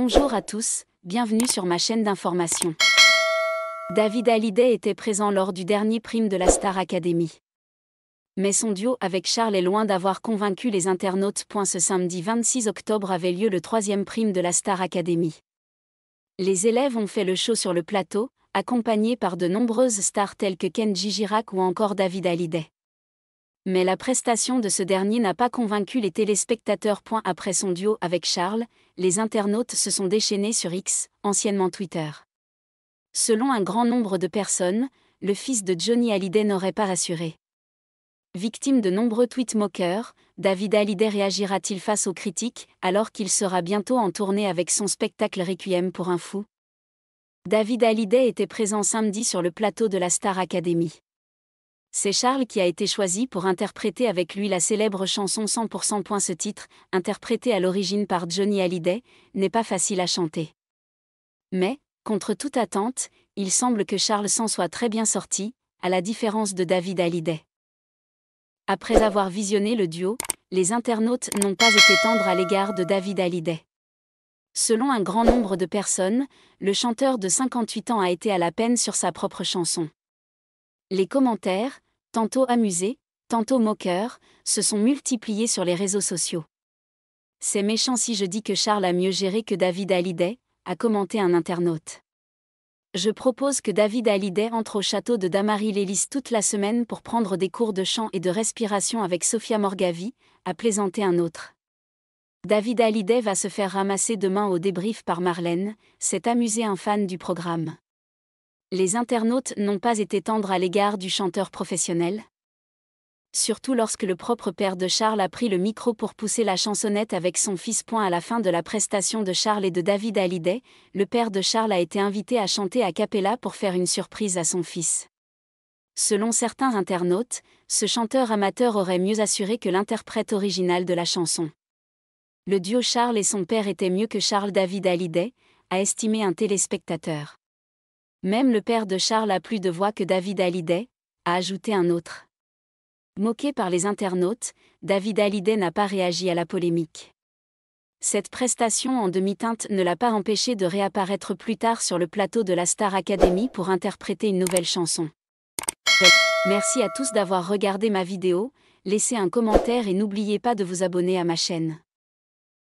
Bonjour à tous, bienvenue sur ma chaîne d'information. David Hallyday était présent lors du dernier prime de la Star Academy. Mais son duo avec Charles est loin d'avoir convaincu les internautes. Ce samedi 26 octobre avait lieu le 3e prime de la Star Academy. Les élèves ont fait le show sur le plateau, accompagnés par de nombreuses stars telles que Kenji Girac ou encore David Hallyday. Mais la prestation de ce dernier n'a pas convaincu les téléspectateurs. Après son duo avec Charles, les internautes se sont déchaînés sur X, anciennement Twitter. Selon un grand nombre de personnes, le fils de Johnny Hallyday n'aurait pas rassuré. Victime de nombreux tweets moqueurs, David Hallyday réagira-t-il face aux critiques, alors qu'il sera bientôt en tournée avec son spectacle Requiem pour un fou? David Hallyday était présent samedi sur le plateau de la Star Academy. C'est Charles qui a été choisi pour interpréter avec lui la célèbre chanson 100%. Ce titre, interprété à l'origine par Johnny Hallyday, n'est pas facile à chanter. Mais, contre toute attente, il semble que Charles s'en soit très bien sorti, à la différence de David Hallyday. Après avoir visionné le duo, les internautes n'ont pas été tendres à l'égard de David Hallyday. Selon un grand nombre de personnes, le chanteur de 58 ans a été à la peine sur sa propre chanson. Les commentaires, tantôt amusés, tantôt moqueurs, se sont multipliés sur les réseaux sociaux. C'est méchant si je dis que Charles a mieux géré que David Hallyday, a commenté un internaute. Je propose que David Hallyday entre au château de Damary-Lélis toute la semaine pour prendre des cours de chant et de respiration avec Sofia Morgavi, a plaisanté un autre. David Hallyday va se faire ramasser demain au débrief par Marlène, s'est amusé un fan du programme. Les internautes n'ont pas été tendres à l'égard du chanteur professionnel. Surtout lorsque le propre père de Charles a pris le micro pour pousser la chansonnette avec son fils. À la fin de la prestation de Charles et de David Hallyday, le père de Charles a été invité à chanter a cappella pour faire une surprise à son fils. Selon certains internautes, ce chanteur amateur aurait mieux assuré que l'interprète original de la chanson. Le duo Charles et son père était mieux que Charles-David Hallyday, a estimé un téléspectateur. Même le père de Charles a plus de voix que David Hallyday, a ajouté un autre. Moqué par les internautes, David Hallyday n'a pas réagi à la polémique. Cette prestation en demi-teinte ne l'a pas empêché de réapparaître plus tard sur le plateau de la Star Academy pour interpréter une nouvelle chanson. Merci à tous d'avoir regardé ma vidéo, laissez un commentaire et n'oubliez pas de vous abonner à ma chaîne.